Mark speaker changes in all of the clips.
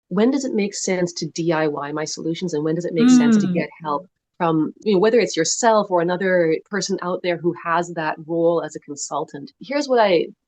Speaker 1: when does it make sense to DIY my solutions and when does it make sense to
Speaker 2: Mm.
Speaker 1: get help from, whether it's yourself or another person out there who has that role as a consultant. Here's what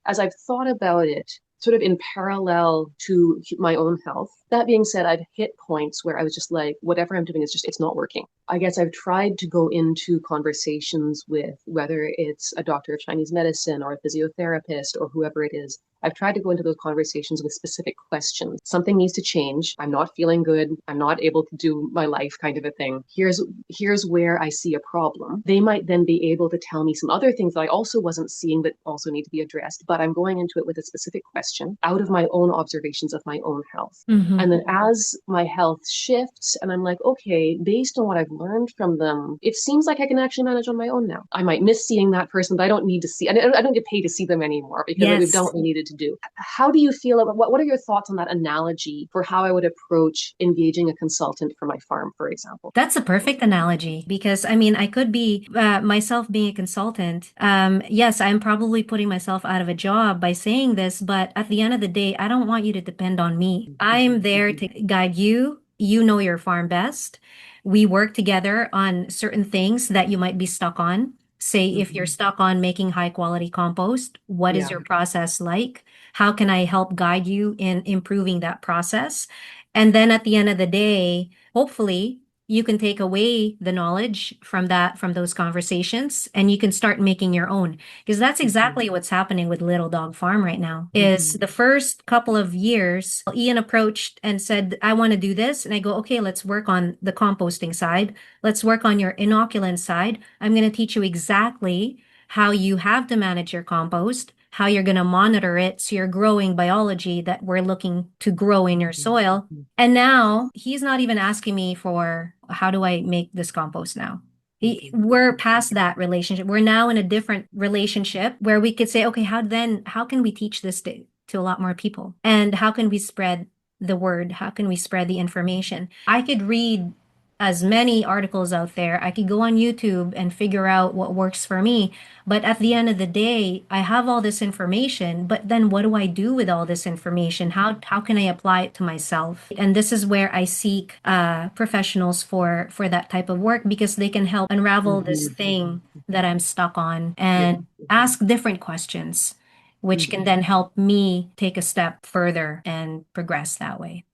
Speaker 1: as I've thought about it, sort of in parallel to my own health. That being said, I've hit points where I was just like, whatever I'm doing is just, it's not working. I guess I've tried to go into conversations with whether it's a doctor of Chinese medicine or a physiotherapist or whoever it is. I've tried to go into those conversations with specific questions. Something needs to change. I'm not feeling good. I'm not able to do my life, kind of a thing. Here's where I see a problem. They might then be able to tell me some other things that I also wasn't seeing that also need to be addressed, but I'm going into it with a specific question out of my own observations of my own health.
Speaker 2: Hmm.
Speaker 1: And then as my health shifts and I'm like, okay, based on what I've learned from them, it seems like I can actually manage on my own now. I might miss seeing that person, but I don't need to see, I don't get paid to see them anymore because we've done
Speaker 2: Yes.
Speaker 1: what we needed to do. How do you feel about, what are your thoughts on that analogy for how I would approach engaging a consultant for my farm, for example?
Speaker 2: That's a perfect analogy because I mean, I could be myself being a consultant. Yes, I'm probably putting myself out of a job by saying this, but at the end of the day, I don't want you to depend on me. I'm there to guide you. You know your farm best. We work together on certain things that you might be stuck on. Say, if you're
Speaker 1: Mm-hmm.
Speaker 2: stuck on making high quality compost, what is
Speaker 1: Yeah.
Speaker 2: your process like? How can I help guide you in improving that process? And then at the end of the day, hopefully, you can take away the knowledge from from those conversations and you can start making your own, because that's
Speaker 1: Mm-hmm.
Speaker 2: exactly what's happening with Little Dog Farm right now. Is
Speaker 1: Mm-hmm.
Speaker 2: the first couple of years Ian approached and said, I want to do this, and I go, okay, let's work on the composting side, let's work on your inoculant side. I'm going to teach you exactly how you have to manage your compost, how you're going to monitor it so you're growing biology that we're looking to grow in your soil.
Speaker 1: Mm-hmm.
Speaker 2: And now he's not even asking me for how do I make this compost now. We're past that relationship. We're now in a different relationship where we could say, okay, how can we teach this to a lot more people? And how can we spread the word? How can we spread the information? I could read as many articles out there. I could go on YouTube and figure out what works for me. But at the end of the day, I have all this information, but then what do I do with all this information? How can I apply it to myself? And this is where I seek professionals for that type of work because they can help unravel this
Speaker 1: Mm-hmm.
Speaker 2: thing that I'm stuck on
Speaker 1: Yeah.
Speaker 2: and ask different questions, which can
Speaker 1: Mm-hmm.
Speaker 2: then help me take a step further and progress that way.